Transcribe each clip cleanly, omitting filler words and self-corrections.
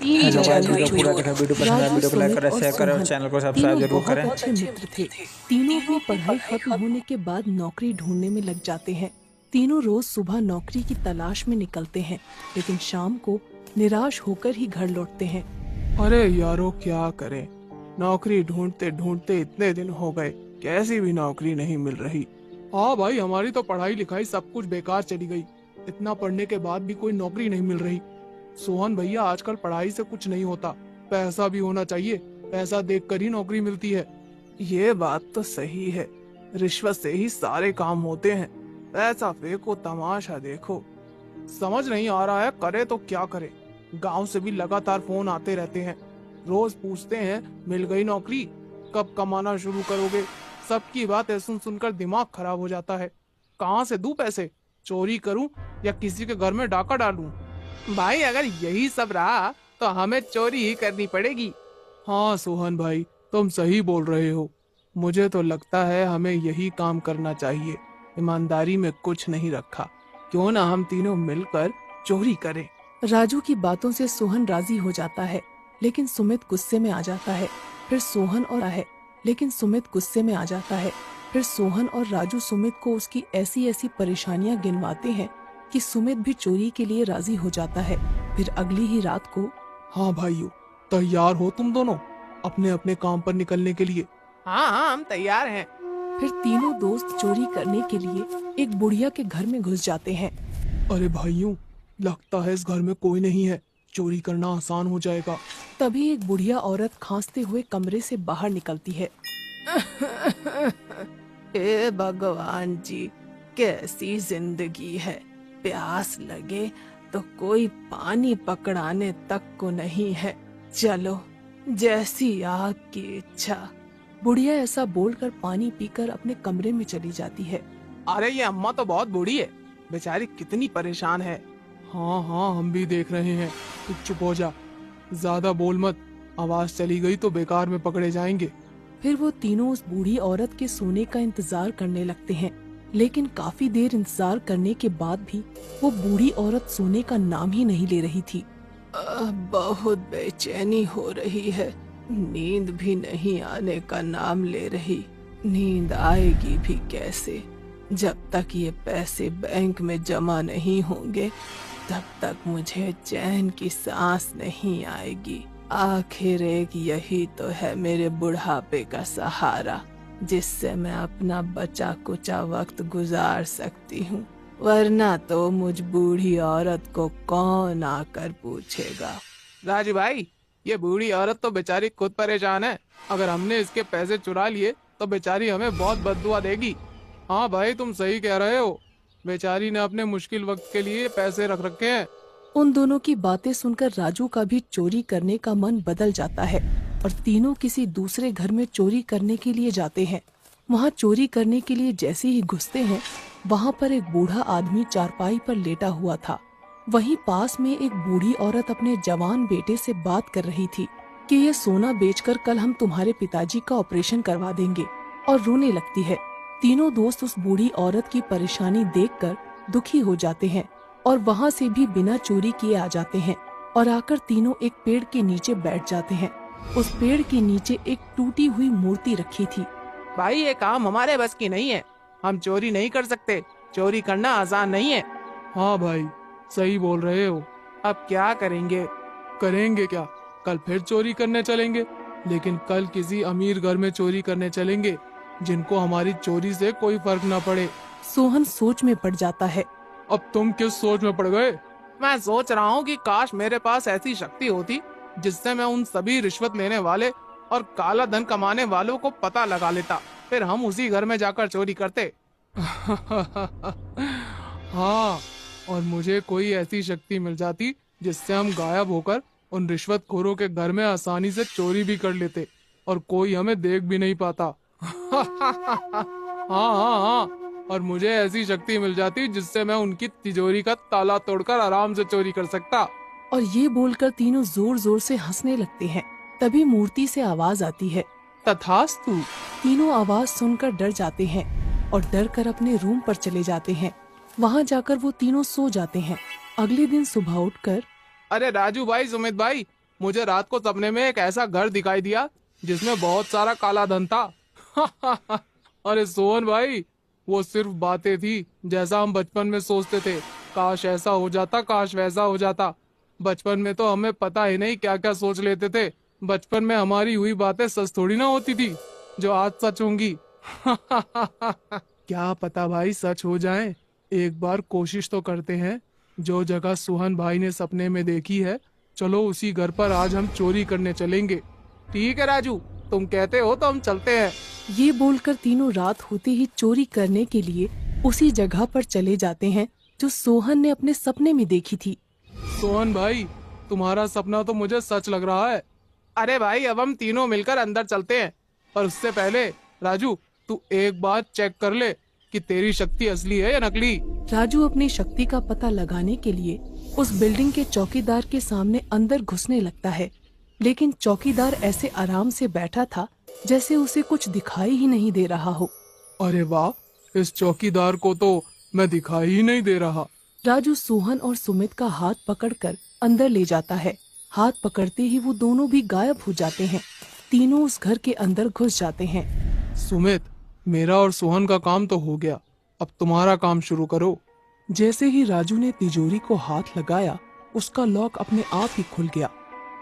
Hello guys, video पूरा चलो। देखा। वीडियो पसंद आया वीडियो को लाइक करें, शेयर करें और चैनल को सब्सक्राइब तीनों जरूर बहुत करें। अच्छे मित्र थे। तीनों अपनी पढ़ाई खत्म होने के बाद नौकरी ढूंढने में लग जाते हैं। तीनों रोज सुबह नौकरी की तलाश में निकलते हैं, लेकिन शाम को निराश होकर ही घर लौटते हैं। अरे यारो क्या करें, नौकरी ढूंढते ढूंढते इतने दिन हो गए, कैसी भी नौकरी नहीं मिल रही। हाँ भाई, हमारी तो पढ़ाई लिखाई सब कुछ बेकार चली गई। इतना पढ़ने के बाद भी कोई नौकरी नहीं मिल रही। सोहन भैया, आजकल पढ़ाई से कुछ नहीं होता, पैसा भी होना चाहिए। पैसा देखकर ही नौकरी मिलती है। ये बात तो सही है, रिश्वत से ही सारे काम होते हैं। पैसा फेंको, तमाशा देखो। समझ नहीं आ रहा है करे तो क्या करे। गांव से भी लगातार फोन आते रहते हैं, रोज पूछते हैं मिल गई नौकरी, कब कमाना शुरू करोगे। सबकी बातें सुन सुनकर दिमाग खराब हो जाता है। कहाँ से दूं पैसे, चोरी करूं या किसी के घर में डाका डालूं। भाई अगर यही सब रहा तो हमें चोरी ही करनी पड़ेगी। हाँ सोहन भाई, तुम सही बोल रहे हो। मुझे तो लगता है हमें यही काम करना चाहिए। ईमानदारी में कुछ नहीं रखा, क्यों ना हम तीनों मिलकर चोरी करें। राजू की बातों से सोहन राजी हो जाता है, लेकिन सुमित गुस्से में आ जाता है। फिर सोहन और राजू सुमित को उसकी ऐसी ऐसी परेशानियां गिनवाते हैं कि सुमित भी चोरी के लिए राजी हो जाता है। फिर अगली ही रात को हाँ भाइयों, तैयार हो तुम दोनों अपने अपने काम पर निकलने के लिए? हाँ हाँ, हम तैयार हैं। फिर तीनों दोस्त चोरी करने के लिए एक बुढ़िया के घर में घुस जाते हैं। अरे भाइयों, लगता है इस घर में कोई नहीं है, चोरी करना आसान हो जाएगा। तभी एक बुढ़िया औरत खांसते हुए कमरे से बाहर निकलती है। हे भगवान जी, कैसी जिंदगी है। प्यास लगे तो कोई पानी पकड़ाने तक को नहीं है। चलो, जैसी आपकी इच्छा। बुढ़िया ऐसा बोलकर पानी पीकर अपने कमरे में चली जाती है। अरे ये अम्मा तो बहुत बूढ़ी है, बेचारी कितनी परेशान है। हाँ हाँ, हम भी देख रहे हैं। तू चुप हो जा, ज्यादा बोल मत, आवाज चली गई तो बेकार में पकड़े जाएंगे। फिर वो तीनों उस बूढ़ी औरत के सोने का इंतजार करने लगते हैं, लेकिन काफी देर इंतजार करने के बाद भी वो बूढ़ी औरत सोने का नाम ही नहीं ले रही थी। बहुत बेचैनी हो रही है, नींद भी नहीं आने का नाम ले रही। नींद आएगी भी कैसे, जब तक ये पैसे बैंक में जमा नहीं होंगे तब तक मुझे चैन की सांस नहीं आएगी। आखिर एक यही तो है मेरे बुढ़ापे का सहारा, जिससे मैं अपना बचा कुचा वक्त गुजार सकती हूँ, वरना तो मुझ बूढ़ी औरत को कौन आकर पूछेगा। राजू भाई, ये बूढ़ी औरत तो बेचारी खुद परेशान है। अगर हमने इसके पैसे चुरा लिए तो बेचारी हमें बहुत बद्दुआ देगी। हाँ भाई, तुम सही कह रहे हो, बेचारी ने अपने मुश्किल वक्त के लिए पैसे रख रखे हैं। उन दोनों की बातें सुनकर राजू का भी चोरी करने का मन बदल जाता है और तीनों किसी दूसरे घर में चोरी करने के लिए जाते हैं। वहाँ चोरी करने के लिए जैसे ही घुसते हैं, वहाँ पर एक बूढ़ा आदमी चारपाई पर लेटा हुआ था। वहीं पास में एक बूढ़ी औरत अपने जवान बेटे से बात कर रही थी कि ये सोना बेचकर कल हम तुम्हारे पिताजी का ऑपरेशन करवा देंगे, और रोने लगती है। तीनों दोस्त उस बूढ़ी औरत की परेशानी देखकर दुखी हो जाते हैं और वहाँ से भी बिना चोरी किए आ जाते हैं और आकर तीनों एक पेड़ के नीचे बैठ जाते हैं। उस पेड़ के नीचे एक टूटी हुई मूर्ति रखी थी। भाई ये काम हमारे बस की नहीं है, हम चोरी नहीं कर सकते, चोरी करना आसान नहीं है। हाँ भाई, सही बोल रहे हो। अब क्या करेंगे? करेंगे क्या, कल फिर चोरी करने चलेंगे, लेकिन कल किसी अमीर घर में चोरी करने चलेंगे जिनको हमारी चोरी से कोई फर्क न पड़े। सोहन सोच में पड़ जाता है। अब तुम किस सोच में पड़ गए? मैं सोच रहा हूँ कि काश मेरे पास ऐसी शक्ति होती जिससे मैं उन सभी रिश्वत लेने वाले और काला धन कमाने वालों को पता लगा लेता, फिर हम उसी घर में जाकर चोरी करते। हाँ, और मुझे कोई ऐसी शक्ति मिल जाती जिससे हम गायब होकर उन रिश्वतखोरों के घर में आसानी से चोरी भी कर लेते और कोई हमें देख भी नहीं पाता। हाँ हाँ हाँ, और मुझे ऐसी शक्ति मिल जाती जिससे मैं उनकी तिजोरी का ताला तोड़कर आराम से चोरी कर सकता। और ये बोलकर तीनों जोर जोर से हंसने लगते हैं। तभी मूर्ति से आवाज आती है, तथास्तु। तीनों आवाज सुनकर डर जाते हैं और डर कर अपने रूम पर चले जाते हैं। वहाँ जाकर वो तीनों सो जाते हैं। अगले दिन सुबह उठकर, अरे राजू भाई, सुमित भाई, मुझे रात को सपने में एक ऐसा घर दिखाई दिया जिसमें बहुत सारा काला धन था। अरे सोहन भाई, वो सिर्फ बातें थी, जैसा हम बचपन में सोचते थे। काश ऐसा हो जाता, काश वैसा हो जाता। बचपन में तो हमें पता ही नहीं क्या क्या सोच लेते थे। बचपन में हमारी हुई बातें सच थोड़ी ना होती थी जो आज सच होंगी। क्या पता भाई सच हो जाए। एक बार कोशिश तो करते हैं। जो जगह सुहन भाई ने सपने में देखी है, चलो उसी घर पर आज हम चोरी करने चलेंगे। ठीक है राजू, तुम कहते हो तो हम चलते हैं। ये बोलकर तीनों रात होते ही चोरी करने के लिए उसी जगह पर चले जाते हैं जो सोहन ने अपने सपने में देखी थी। सोहन भाई, तुम्हारा सपना तो मुझे सच लग रहा है। अरे भाई, अब हम तीनों मिलकर अंदर चलते हैं। पर उससे पहले राजू, तू एक बार चेक कर ले कि तेरी शक्ति असली है या नकली। राजू अपनी शक्ति का पता लगाने के लिए उस बिल्डिंग के चौकीदार के सामने अंदर घुसने लगता है, लेकिन चौकीदार ऐसे आराम से बैठा था जैसे उसे कुछ दिखाई ही नहीं दे रहा हो। अरे वाह, इस चौकीदार को तो मैं दिखाई ही नहीं दे रहा। राजू सोहन और सुमित का हाथ पकड़कर अंदर ले जाता है। हाथ पकड़ते ही वो दोनों भी गायब हो जाते हैं। तीनों उस घर के अंदर घुस जाते हैं। सुमित, मेरा और सोहन का काम तो हो गया, अब तुम्हारा काम शुरू करो। जैसे ही राजू ने तिजोरी को हाथ लगाया, उसका लॉक अपने आप ही खुल गया।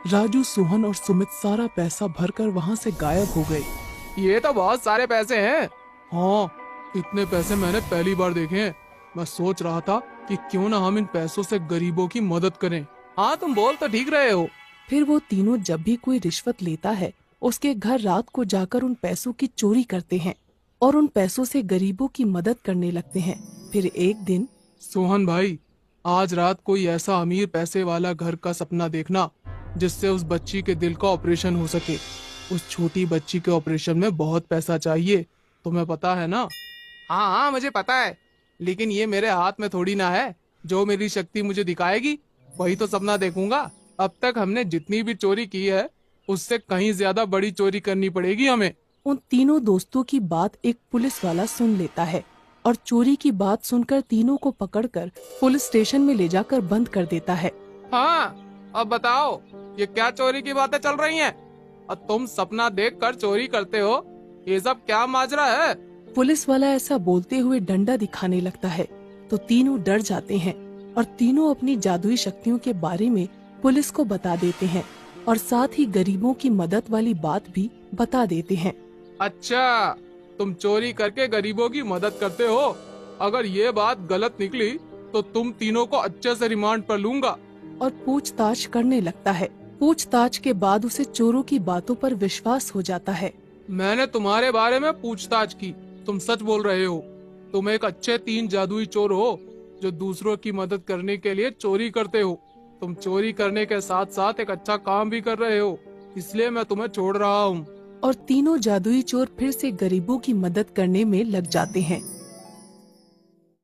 राजू, सोहन और सुमित सारा पैसा भरकर वहाँ से गायब हो गए। ये तो बहुत सारे पैसे हैं। हाँ, इतने पैसे मैंने पहली बार देखे हैं। मैं सोच रहा था कि क्यों ना हम इन पैसों से गरीबों की मदद करें। हाँ, तुम बोल तो ठीक रहे हो। फिर वो तीनों जब भी कोई रिश्वत लेता है, उसके घर रात को जाकर उन पैसों की चोरी करते हैं और उन पैसों से गरीबों की मदद करने लगते हैं। फिर एक दिन, सोहन भाई, आज रात कोई ऐसा अमीर पैसे वाला घर का सपना देखना जिससे उस बच्ची के दिल का ऑपरेशन हो सके। उस छोटी बच्ची के ऑपरेशन में बहुत पैसा चाहिए, तुम्हें पता है ना? हाँ हाँ, मुझे पता है, लेकिन ये मेरे हाथ में थोड़ी ना है। जो मेरी शक्ति मुझे दिखाएगी वही तो सपना देखूंगा। अब तक हमने जितनी भी चोरी की है उससे कहीं ज्यादा बड़ी चोरी करनी पड़ेगी हमें। उन तीनों दोस्तों की बात एक पुलिस वाला सुन लेता है और चोरी की बात सुनकर तीनों को पकड़कर पुलिस स्टेशन में ले जाकर बंद कर देता है। हाँ, अब बताओ, ये क्या चोरी की बातें चल रही हैं? और तुम सपना देखकर चोरी करते हो, ये सब क्या माजरा है? पुलिस वाला ऐसा बोलते हुए डंडा दिखाने लगता है तो तीनों डर जाते हैं और तीनों अपनी जादुई शक्तियों के बारे में पुलिस को बता देते हैं और साथ ही गरीबों की मदद वाली बात भी बता देते हैं। अच्छा, तुम चोरी करके गरीबों की मदद करते हो? अगर ये बात गलत निकली तो तुम तीनों को अच्छे से रिमांड पर लूंगा। और पूछताछ करने लगता है। पूछताछ के बाद उसे चोरों की बातों पर विश्वास हो जाता है। मैंने तुम्हारे बारे में पूछताछ की, तुम सच बोल रहे हो। तुम एक अच्छे 3 जादुई चोर हो जो दूसरों की मदद करने के लिए चोरी करते हो। तुम चोरी करने के साथ साथ एक अच्छा काम भी कर रहे हो, इसलिए मैं तुम्हें छोड़ रहा हूँ। और तीनों जादुई चोर फिर से गरीबों की मदद करने में लग जाते हैं।